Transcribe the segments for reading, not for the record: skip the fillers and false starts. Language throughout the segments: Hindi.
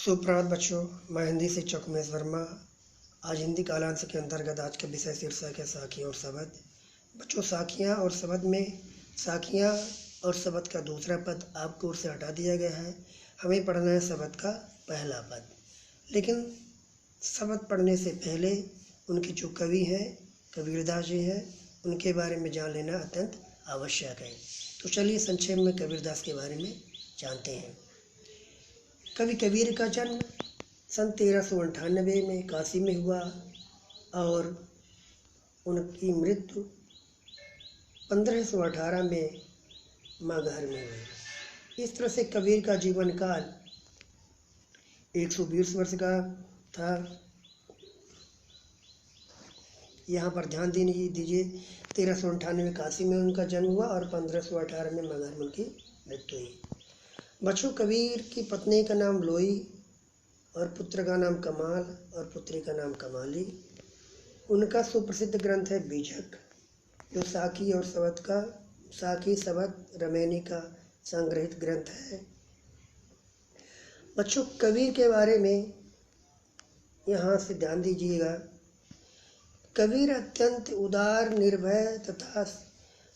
सुप्रभात बच्चों, मैं हिंदी शिक्षक उमेश वर्मा। आज हिंदी कालांश के अंतर्गत आज का विषय शीर्षक है साखियाँ और शब्द। बच्चों, साखियाँ और शब्द में साखियाँ और शब्द का दूसरा पद आपकी ओर से हटा दिया गया है। हमें पढ़ना है शब्द का पहला पद, लेकिन शब्द पढ़ने से पहले उनके जो कवि हैं कबीरदास जी हैं, उनके बारे में जान लेना अत्यंत आवश्यक है। तो चलिए संक्षेप में कबीरदास के बारे में जानते हैं। कवि कबीर का जन्म सन 1398 में काशी में हुआ और उनकी मृत्यु 1518 में मगहर में हुई। इस तरह से कबीर का जीवन काल 120 वर्ष का था। यहाँ पर ध्यान दीजिए 1398 में काशी में उनका जन्म हुआ और 1518 में मगहर में उनकी मृत्यु हुई। बच्चों, कबीर की पत्नी का नाम लोई और पुत्र का नाम कमाल और पुत्री का नाम कमाली। उनका सुप्रसिद्ध ग्रंथ है बीजक, जो साखी और शब्द का साखी शब्द रमैनी का संग्रहित ग्रंथ है। बच्चों, कबीर के बारे में यहाँ से ध्यान दीजिएगा। कबीर अत्यंत उदार, निर्भय तथा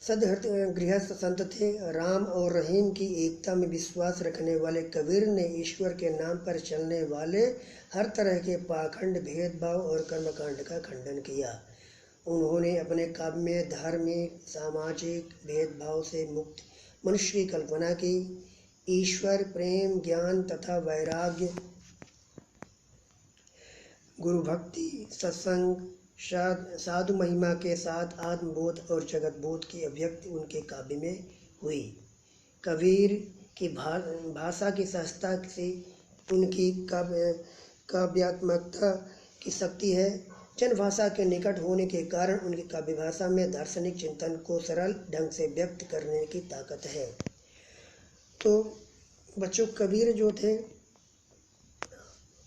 सद्हृदय गृहस्थ संत थे। राम और रहीम की एकता में विश्वास रखने वाले कबीर ने ईश्वर के नाम पर चलने वाले हर तरह के पाखंड, भेदभाव और कर्मकांड का खंडन किया। उन्होंने अपने काव्य में धार्मिक, सामाजिक भेदभाव से मुक्त मनुष्य की कल्पना की। ईश्वर प्रेम, ज्ञान तथा वैराग्य, गुरु भक्ति, सत्संग, साधु महिमा के साथ आत्मबोध और जगत बोध की अभिव्यक्ति उनके काव्य में हुई। कबीर की भाषा की सहजता से उनकी काव्यात्मकता की शक्ति है। जनभाषा के निकट होने के कारण उनकी काव्य भाषा में दार्शनिक चिंतन को सरल ढंग से व्यक्त करने की ताकत है। तो बच्चों, कबीर जो थे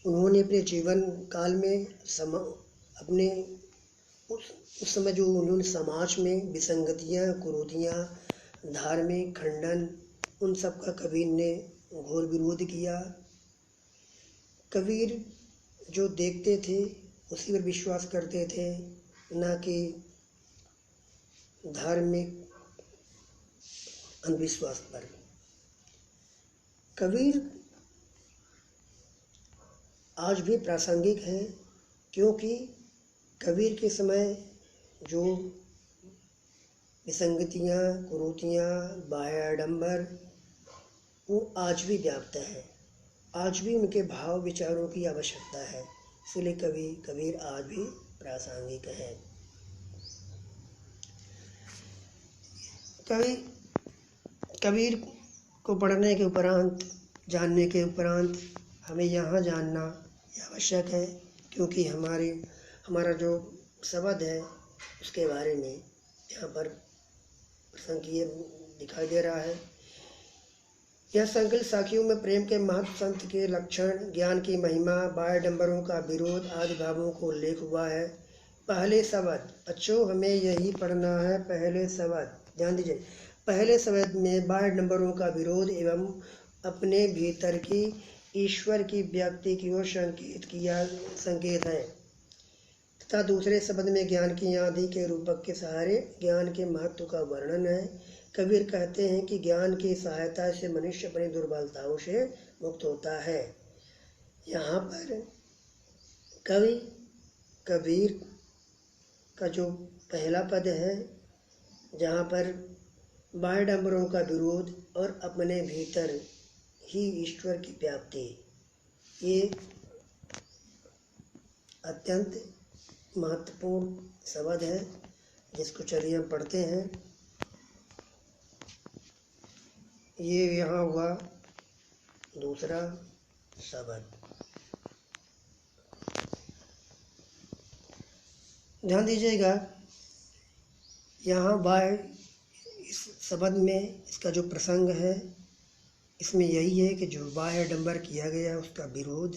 उन्होंने अपने जीवन काल में अपने उस समय जो उन्होंने समाज में विसंगतियाँ, कुरीतियाँ, धार्मिक खंडन, उन सब का कबीर ने घोर विरोध किया। कबीर जो देखते थे उसी पर विश्वास करते थे, ना कि धार्मिक अंधविश्वास पर। कबीर आज भी प्रासंगिक हैं, क्योंकि कबीर के समय जो विसंगतियाँ, कुरीतियाँ, बाह्य आडंबर, वो आज भी व्याप्त है। आज भी उनके भाव विचारों की आवश्यकता है, इसलिए कबीर आज भी प्रासंगिक है। कबीर को पढ़ने के उपरांत, जानने के उपरांत हमें यहाँ जानना आवश्यक है, क्योंकि हमारा जो शब्द है उसके बारे में यहाँ पर संकीय दिखाई दे रहा है। यह संकलित साखियों में प्रेम के महत्व, संत के लक्षण, ज्ञान की महिमा, बाह्यडंबरों का विरोध आदि भावों को उल्लेख हुआ है। पहले शब्द, बच्चों हमें यही पढ़ना है। पहले शब्द ध्यान दीजिए। पहले शब्द में बाह्यडंबरों का विरोध एवं अपने भीतर की ईश्वर की व्यक्ति की ओर संकेत है, तथा दूसरे शब्द में ज्ञान की आदि के रूपक के सहारे ज्ञान के महत्व का वर्णन है। कबीर कहते हैं कि ज्ञान की सहायता से मनुष्य अपनी दुर्बलताओं से मुक्त होता है। यहाँ पर कबीर का जो पहला पद है, जहाँ पर बाह्यडंबरों का विरोध और अपने भीतर ही ईश्वर की व्याप्ति, ये अत्यंत महत्वपूर्ण शब्द है, जिसको चलिए हम पढ़ते हैं। ये यहाँ हुआ दूसरा शब्द। ध्यान दीजिएगा, यहाँ इस शब्द में इसका जो प्रसंग है, इसमें यही है कि जो बाह्य आडंबर किया गया है उसका विरोध,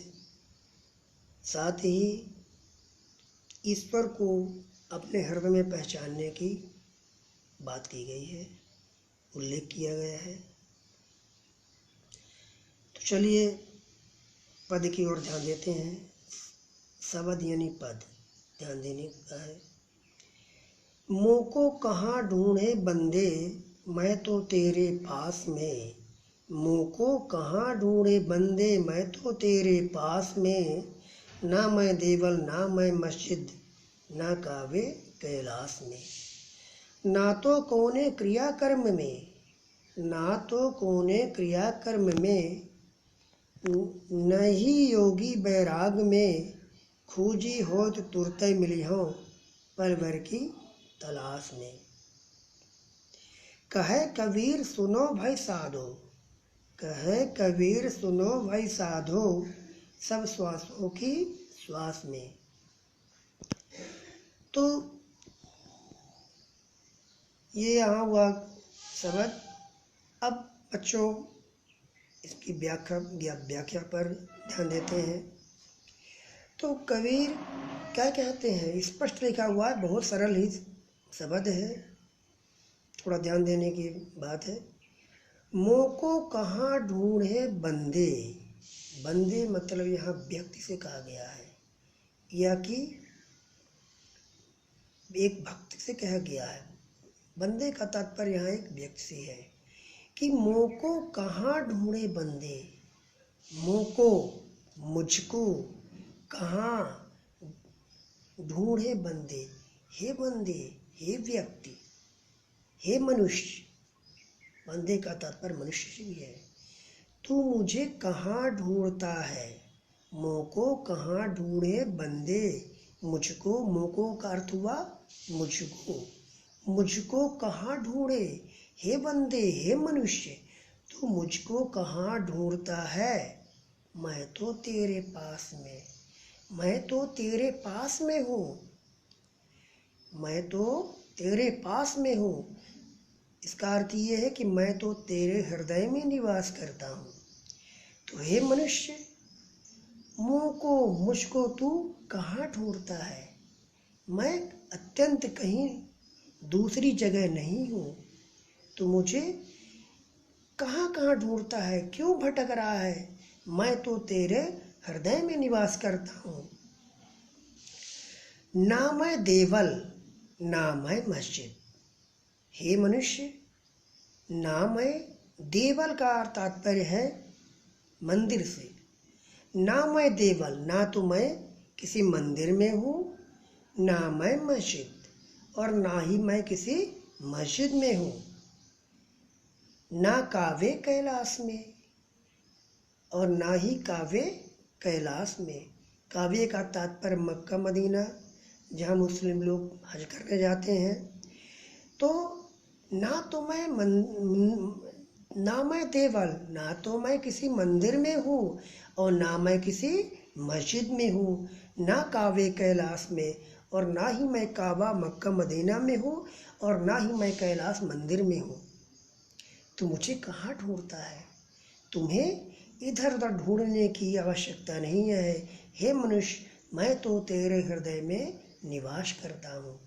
साथ ही ईश्वर को अपने हृदय में पहचानने की बात की गई है, उल्लेख किया गया है। तो चलिए पद की ओर ध्यान देते हैं। शब्द यानी पद ध्यान देने का है। मुँह को कहाँ ढूंढे बंदे, मैं तो तेरे पास में। मुँह को कहाँ ढूंढे बंदे, मैं तो तेरे पास में। ना मैं देवल ना मैं मस्जिद, ना कावे कैलाश में। ना तो कौने क्रिया कर्म में, ना तो कौने क्रिया कर्म में, न ही योगी बैराग में। खूजी होत तुरत मिली हो, पल भर की तलाश में। कहे कबीर सुनो भाई साधो, कहे कबीर सुनो भाई साधो, सब श्वासों की श्वास में। तो ये यहाँ हुआ शब्द। अब बच्चों इसकी व्याख्या पर ध्यान देते हैं। तो कबीर क्या कहते हैं, स्पष्ट लिखा हुआ है, बहुत सरल ही शब्द है, थोड़ा ध्यान देने की बात है। मुँह को कहाँ ढूंढे बंदे, बंदे मतलब यहाँ व्यक्ति से कहा गया है, या कि एक भक्त से कहा गया है। बंदे का तात्पर्य यहाँ एक व्यक्ति से है कि मुँह को कहाँ ढूंढे बंदे। मुँह को, मुझको कहाँ ढूंढे बंदे, हे बंदे, हे व्यक्ति, हे मनुष्य। बंदे का तात्पर्य मनुष्य से भी है। तू मुझे कहाँ ढूंढता है, मुँह को कहाँ ढूंढे बंदे। मुझको, मुँह को का अर्थ हुआ मुझको, मुझको कहाँ ढूंढे, हे बंदे, हे मनुष्य, तू मुझको कहाँ ढूंढता है। मैं तो तेरे पास में, मैं तो तेरे पास में हूँ, मैं तो तेरे पास में हूँ। इसका अर्थ ये है कि मैं तो तेरे हृदय में निवास करता हूँ। तो हे मनुष्य, मुँह को, मुझको तू कहाँ ढूंढता है। मैं अत्यंत कहीं दूसरी जगह नहीं हूँ। तो मुझे कहाँ कहाँ ढूंढता है, क्यों भटक रहा है। मैं तो तेरे हृदय में निवास करता हूँ। ना मैं देवल ना मैं मस्जिद, हे मनुष्य, ना मैं देवल का तात्पर्य है मंदिर से। ना मैं देवल, ना तो मैं किसी मंदिर में हूँ, ना मैं मस्जिद, और ना ही मैं किसी मस्जिद में हूँ। ना कावे कैलाश में, और ना ही कावे कैलाश में। कावे का तात्पर्य मक्का मदीना, जहाँ मुस्लिम लोग हज करने जाते हैं। तो ना तो मैं ना मैं देवल, ना तो मैं किसी मंदिर में हूँ, और ना मैं किसी मस्जिद में हूँ। ना कावे कैलाश में, और ना ही मैं काबा मक्का मदीना में हूँ, और ना ही मैं कैलाश मंदिर में हूँ। तो मुझे कहाँ ढूंढता है। तुम्हें इधर उधर ढूंढने की आवश्यकता नहीं है। हे मनुष्य, मैं तो तेरे हृदय में निवास करता हूँ।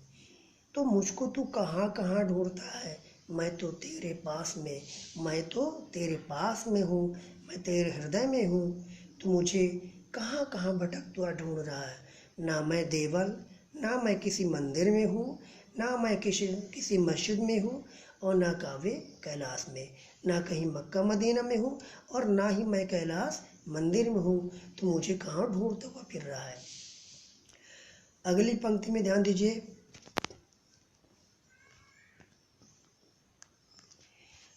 तो मुझको तू कहाँ कहाँ ढूंढता है। मैं तो तेरे पास में, मैं तो तेरे पास में हूँ, मैं तेरे हृदय में हूँ। तो मुझे कहाँ कहाँ भटकता ढूंढ रहा है। ना मैं देवल, ना मैं किसी मंदिर में हूँ, ना मैं किसी मस्जिद में हूँ, और ना कावे कैलाश में, ना कहीं मक्का मदीना में हूँ, और ना ही मैं कैलाश मंदिर में हूँ। तो मुझे कहाँ ढूंढता हुआ फिर रहा है। अगली पंक्ति में ध्यान दीजिए।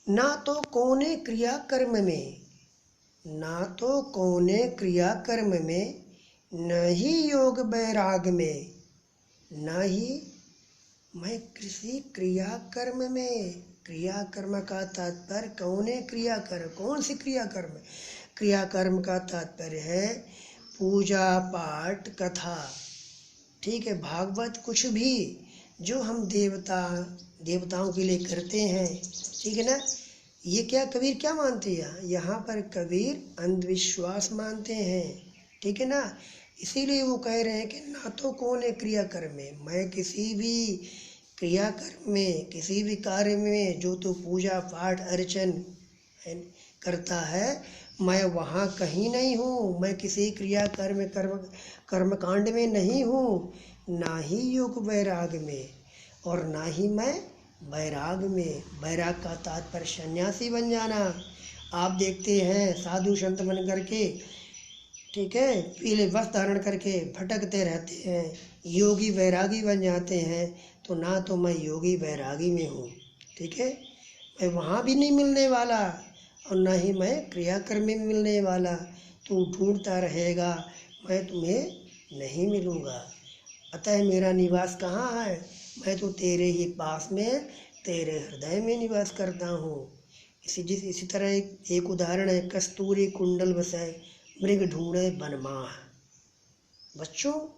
ना तो कौने क्रिया कर्म में, ना तो कौने क्रिया कर्म में, न ही योग बैराग में। न ही मैं किसी क्रिया कर्म में। क्रिया कर्म का तात्पर्य कौने क्रिया कर्म, कौन सी क्रिया कर्म। क्रिया कर्म का तात्पर्य है पूजा पाठ कथा, ठीक है, भागवत, कुछ भी जो हम देवताओं के लिए करते हैं, ठीक है ना। ये क्या कबीर क्या मानते हैं, यहाँ पर कबीर अंधविश्वास मानते हैं, ठीक है ना। इसीलिए वो कह रहे हैं कि ना तो कौन है क्रिया कर्म में, मैं किसी भी क्रिया कर्म में, किसी भी कार्य में जो तो पूजा पाठ अर्चन करता है, मैं वहाँ कहीं नहीं हूँ, मैं किसी क्रिया कर्मकांड में नहीं हूँ, ना ही योग वैराग में, और ना ही मैं वैराग में। वैराग का तात्पर्य सन्यासी बन जाना। आप देखते हैं साधु संत बन करके, ठीक है, पीले वस्त्र धारण करके भटकते रहते हैं, योगी वैरागी बन जाते हैं। तो ना तो मैं योगी वैरागी में हूँ, ठीक है, मैं वहाँ भी नहीं मिलने वाला, और ना ही मैं क्रियाकर्म में मिलने वाला। तू ढूंढता रहेगा, मैं तुम्हें नहीं मिलूँगा। अतः मेरा निवास कहाँ है? मैं तो तेरे ही पास में, तेरे हृदय में निवास करता हूँ। इसी तरह एक उदाहरण है, कस्तूरी कुंडल बसाए मृग ढूंढे बनमाह। बच्चों,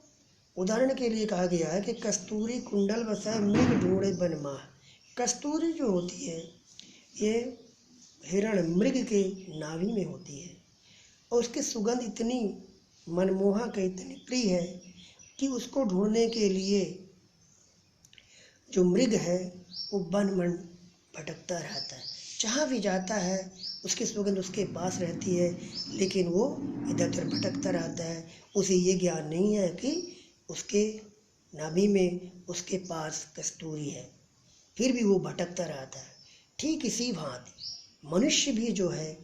उदाहरण के लिए कहा गया है कि कस्तूरी कुंडल बसाए मृग ढूंढे बनमाह। कस्तूरी जो होती है ये हिरण मृग के नाभि में होती है, और उसकी सुगंध इतनी मनमोहक है, इतनी प्रिय है कि उसको ढूंढने के लिए जो मृग है वो वन मन भटकता रहता है। जहाँ भी जाता है उसकी सुगंध उसके पास रहती है, लेकिन वो इधर उधर भटकता रहता है। उसे ये ज्ञान नहीं है कि उसके नाभि में, उसके पास कस्तूरी है, फिर भी वो भटकता रहता है। ठीक इसी भांति मनुष्य भी जो है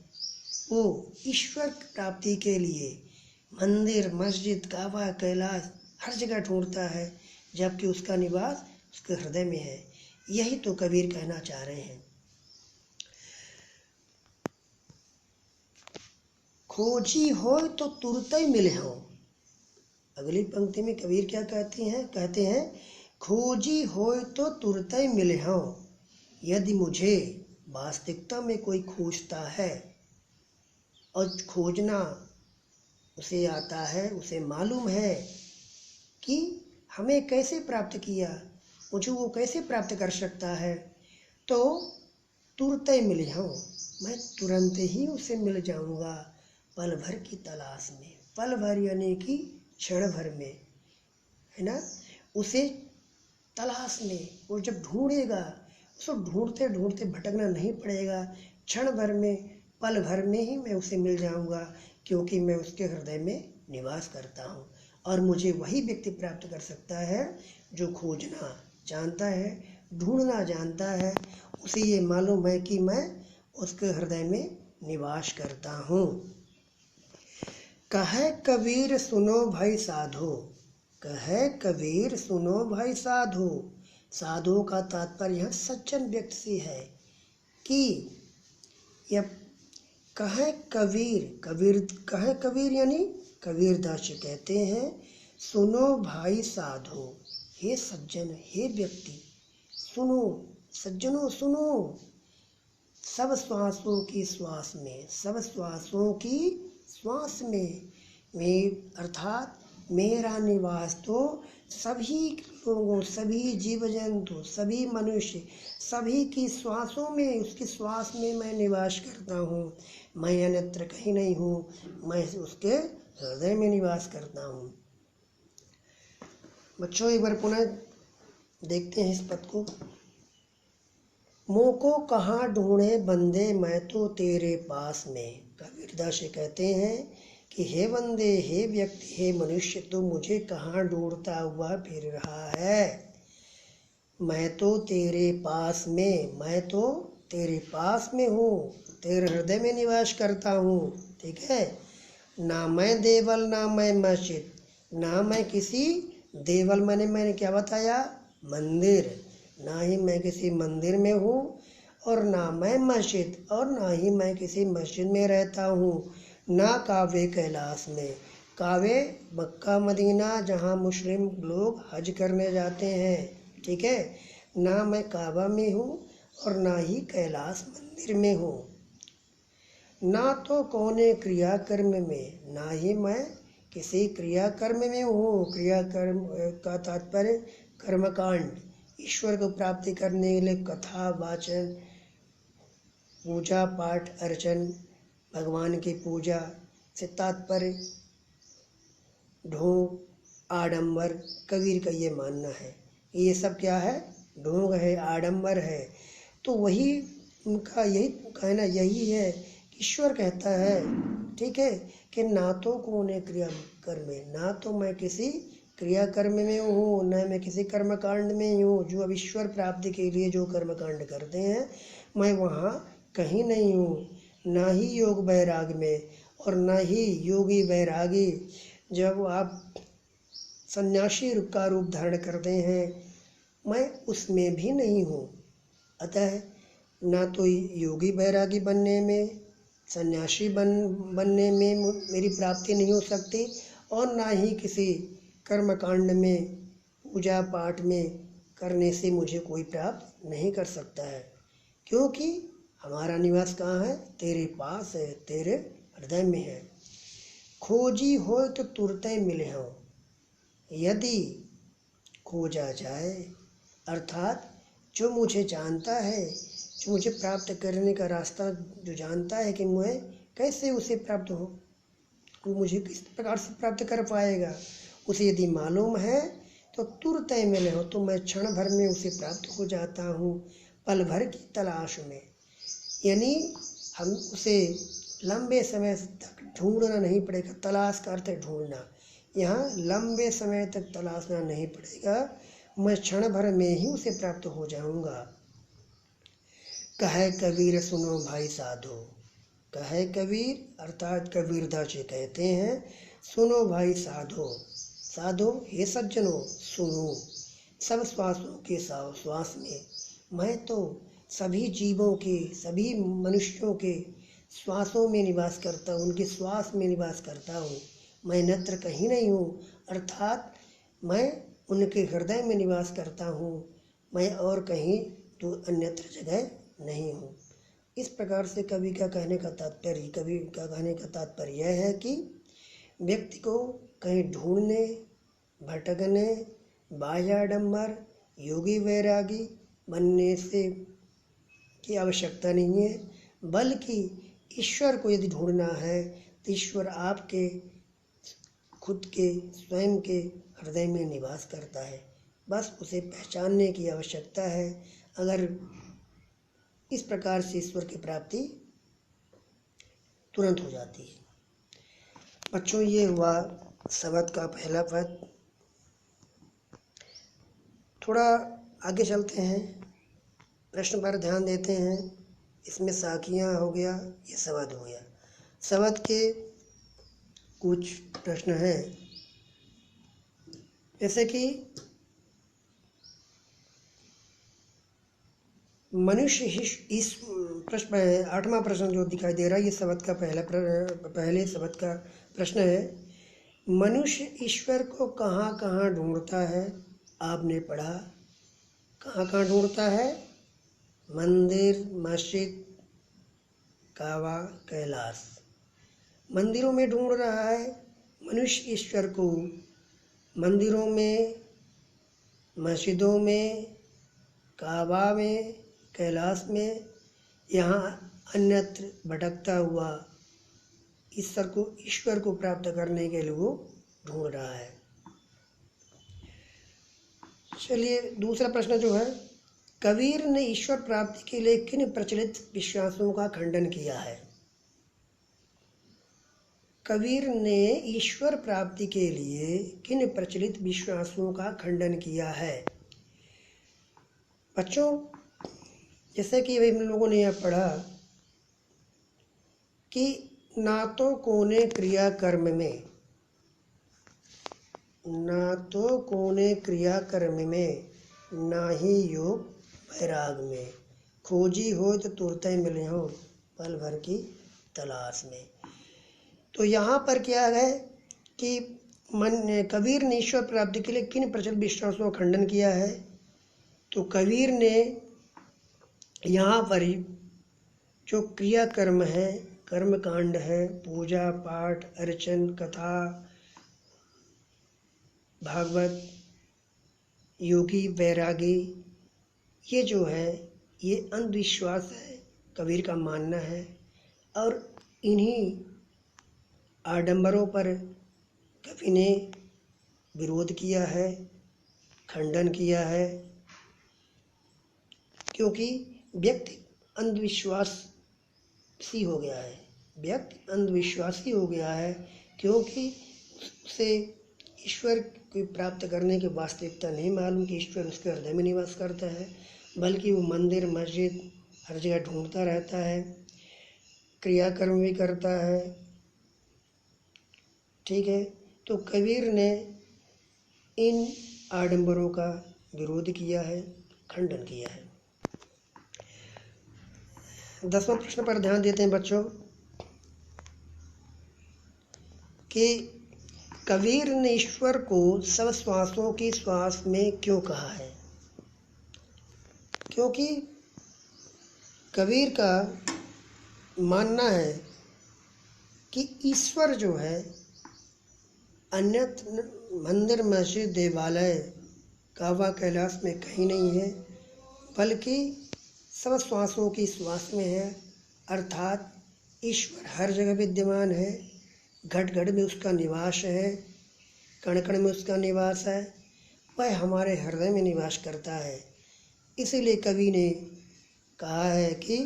वो ईश्वर प्राप्ति के लिए मंदिर, मस्जिद, काबा, कैलाश हर जगह ढूंढता है, जबकि उसका निवास उसके हृदय में है। यही तो कबीर कहना चाह रहे हैं। खोजी हो तो तुरते मिले हो। अगली पंक्ति में कबीर क्या कहते हैं, खोजी हो तो तुरते मिले हो। यदि मुझे वास्तविकता में कोई खोजता है, और खोजना उसे आता है, उसे मालूम है कि हमें कैसे प्राप्त किया, मुझे वो कैसे प्राप्त कर सकता है, तो तुरंत ही मिले हूँ, मैं तुरंत ही उसे मिल जाऊँगा पल भर की तलाश में। पल भर यानी कि क्षण भर में, है ना, उसे तलाश में। वो जब ढूंढेगा, उसको ढूंढते ढूंढते भटकना नहीं पड़ेगा, क्षण भर में, पल भर में ही मैं उसे मिल जाऊंगा, क्योंकि मैं उसके हृदय में निवास करता हूँ। और मुझे वही व्यक्ति प्राप्त कर सकता है जो खोजना जानता है, ढूंढना जानता है। उसे ये मालूम है कि मैं उसके हृदय में निवास करता हूँ। कहे कबीर सुनो भाई साधो, कहे कबीर सुनो भाई साधो। साधु का तात्पर्य यह सज्जन व्यक्ति से है कि यह कहे कबीर यानी कबीरदास कहते हैं, सुनो भाई साधो, हे सज्जन, हे व्यक्ति, सुनो, सज्जनों सुनो। सब श्वासों की श्वास में, सब श्वासों की श्वास में अर्थात मेरा निवास तो सभी लोगों, सभी जीव जंतु, सभी मनुष्य, सभी की श्वासों में, उसकी श्वास में मैं निवास करता हूँ। मैं अन्यत्र कहीं नहीं हूँ, मैं उसके हृदय में निवास करता हूँ। बच्चों, एक बार पुनः देखते हैं इस पद को। मोको कहाँ ढूंढे बंदे, मैं तो तेरे पास में। कबीरदास कहते हैं कि हे बंदे, हे व्यक्ति, हे मनुष्य, तो मुझे कहाँ ढूंढता हुआ फिर रहा है। मैं तो तेरे पास में, मैं तो तेरे पास में हूँ, तेरे हृदय में निवास करता हूँ, ठीक है। ना मैं देवल, ना मैं मस्जिद, ना मैं किसी देवल, मैंने क्या बताया, मंदिर, ना ही मैं किसी मंदिर में हूँ, और ना मैं मस्जिद, और ना ही मैं किसी मस्जिद में रहता हूँ, ना काबे कैलाश में। काबे मक्का मदीना जहाँ मुस्लिम लोग हज करने जाते हैं, ठीक है, ना मैं काबा में हूँ और ना ही कैलाश मंदिर में हूँ। ना तो कौने क्रियाकर्म में, ना ही मैं किसी क्रियाकर्म में हूँ। क्रियाकर्म का तात्पर्य कर्मकांड, ईश्वर को प्राप्ति करने के लिए कथा वाचन, पूजा पाठ अर्चन, भगवान की पूजा से तात्पर्य ढोंग, आडंबर। कबीर का ये मानना है, ये सब क्या है, ढोंग है, आडंबर है। तो वही उनका यही कहना यही है ईश्वर कहता है, ठीक है, कि ना तो कौने क्रिया कर्म में, ना तो मैं किसी क्रिया कर्म में हूँ, न मैं किसी कर्म कांड में हूँ। जो अब ईश्वर प्राप्ति के लिए जो कर्म कांड करते हैं, मैं वहाँ कहीं नहीं हूँ। ना ही योग वैराग में, और न ही योगी वैरागी। जब आप सन्यासी का रूप धारण करते हैं, मैं उसमें भी नहीं हूँ। अतः ना तो योगी वैरागी बनने में, सन्यासी बनने में मेरी प्राप्ति नहीं हो सकती, और ना ही किसी कर्म कांड में, पूजा पाठ में करने से मुझे कोई प्राप्त नहीं कर सकता है। क्योंकि हमारा निवास कहाँ है? तेरे पास है, तेरे हृदय में है। खोजी हो तो तुरते मिले हो, यदि खोजा जाए, अर्थात जो मुझे जानता है, जो मुझे प्राप्त करने का रास्ता जो जानता है कि मैं कैसे उसे प्राप्त हो, वो मुझे किस प्रकार से प्राप्त कर पाएगा, उसे यदि मालूम है तो तुरंत मिले हो, तो मैं क्षण भर में उसे प्राप्त हो जाता हूँ, पल भर की तलाश में। यानी हम उसे लंबे समय तक ढूंढना नहीं पड़ेगा। तलाश का अर्थ है ढूंढना। यहाँ लंबे समय तक तलाशना नहीं पड़ेगा, मैं क्षण भर में ही उसे प्राप्त हो जाऊंगा। कहे कबीर सुनो भाई साधो, कहे कबीर अर्थात कबीरदास जी कहते हैं, सुनो भाई साधो, साधो हे सज्जनों सुनो। सब श्वासों के श्वास में, मैं तो सभी जीवों के, सभी मनुष्यों के श्वासों में निवास करता हूँ, उनके श्वास में निवास करता हूँ। मैं अन्यत्र कहीं नहीं हूँ, अर्थात मैं उनके हृदय में निवास करता हूँ, मैं और कहीं तो अन्यत्र जगह नहीं हूँ। इस प्रकार से कवि का कहने का तात्पर्य यह है कि व्यक्ति को कहीं ढूंढने, भटकने, बाह्याडंबर, योगी वैरागी बनने से की आवश्यकता नहीं है, बल्कि ईश्वर को यदि ढूंढना है तो ईश्वर आपके खुद के स्वयं के हृदय में निवास करता है। बस उसे पहचानने की आवश्यकता है। अगर इस प्रकार से ईश्वर की प्राप्ति तुरंत हो जाती है। बच्चों, ये हुआ शब्द का पहला पद। थोड़ा आगे चलते हैं, प्रश्न पर ध्यान देते हैं। इसमें साखियाँ हो गया, ये शब्द हो गया। शब्द के कुछ प्रश्न हैं, जैसे कि मनुष्य इस प्रश्न 8वां प्रश्न जो दिखाई दे रहा है, ये शब्द का पहले शब्द का प्रश्न है। मनुष्य ईश्वर को कहाँ कहाँ ढूंढता है? आपने पढ़ा, कहाँ कहाँ ढूंढता है? मंदिर, मस्जिद, काबा, कैलाश। मंदिरों में ढूंढ रहा है मनुष्य ईश्वर को, मंदिरों में, मस्जिदों में, काबा में, कैलाश में, यहाँ अन्यत्र भटकता हुआ ईश्वर को प्राप्त करने के लिए वो ढूंढ रहा है। चलिए, दूसरा प्रश्न जो है, कबीर ने ईश्वर प्राप्ति के लिए किन प्रचलित विश्वासों का खंडन किया है? कबीर ने ईश्वर प्राप्ति के लिए किन प्रचलित विश्वासों का खंडन किया है? बच्चों, जैसे कि अभी हम लोगों ने यह पढ़ा कि ना तो कोने क्रिया कर्म में, ना तो कोने क्रिया कर्म में, ना ही योग वैराग में, खोजी हो तो तुरते मिले हो, पल भर की तलाश में। तो यहाँ पर क्या है कि कबीर ने ईश्वर प्राप्ति के लिए किन प्रचलित विश्वासों का खंडन किया है? तो कबीर ने यहाँ पर जो क्रिया कर्म है, कर्म कांड है, पूजा पाठ, अर्चन, कथा, भागवत, योगी वैरागी, ये जो है ये अंधविश्वास है, कबीर का मानना है। और इन्हीं आडंबरों पर कवि ने विरोध किया है, खंडन किया है, क्योंकि व्यक्ति अंधविश्वासी हो गया है। व्यक्ति अंधविश्वासी हो गया है, क्योंकि उसे ईश्वर को प्राप्त करने की वास्तविकता नहीं मालूम कि ईश्वर उसके हृदय में निवास करता है, बल्कि वो मंदिर मस्जिद हर जगह ढूंढता रहता है, क्रियाकर्म भी करता है। ठीक है, तो कबीर ने इन आडंबरों का विरोध किया है, खंडन किया है। 10वां प्रश्न पर ध्यान देते हैं बच्चों कि कबीर ने ईश्वर को सब श्वासों की श्वास में क्यों कहा है। क्योंकि कबीर का मानना है कि ईश्वर जो है अन्यत्र मंदिर मस्जिद देवालय काबा कैलाश में कहीं नहीं है, बल्कि सब श्वासों की श्वास में है। अर्थात ईश्वर हर जगह विद्यमान है, घट घट में उसका निवास है, कण कण में उसका निवास है, वह हमारे हृदय में निवास करता है। इसीलिए कवि ने कहा है कि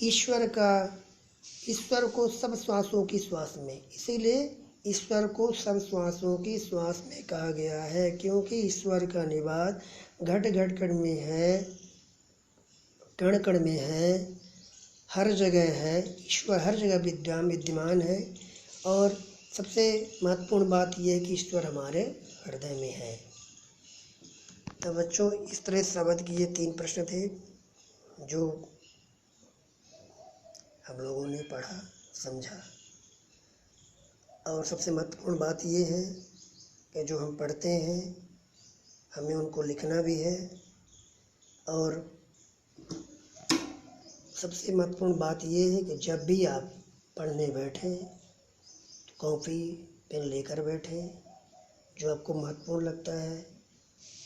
ईश्वर को सब श्वासों की श्वास में, इसीलिए ईश्वर को सब श्वासों की श्वास में कहा गया है, क्योंकि ईश्वर का निवास घट घट कण में है, कण कण में है, हर जगह है। ईश्वर हर जगह विद्यमान है। और सबसे महत्वपूर्ण बात यह है कि ईश्वर हमारे हृदय में है। तो बच्चों, इस तरह शब्द की ये 3 प्रश्न थे जो हम लोगों ने पढ़ा समझा। और सबसे महत्वपूर्ण बात ये है कि जो हम पढ़ते हैं हमें उनको लिखना भी है। और सबसे महत्वपूर्ण बात ये है कि जब भी आप पढ़ने बैठें तो कॉपी पेन लेकर बैठें, जो आपको महत्वपूर्ण लगता है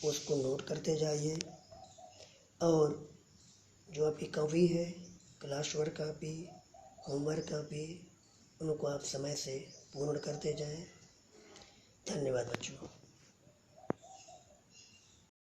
उसको नोट करते जाइए। और जो आपकी कॉपी है, class work copy, homework copy, उनको आप समय से पूर्ण करते जाएं। धन्यवाद बच्चों।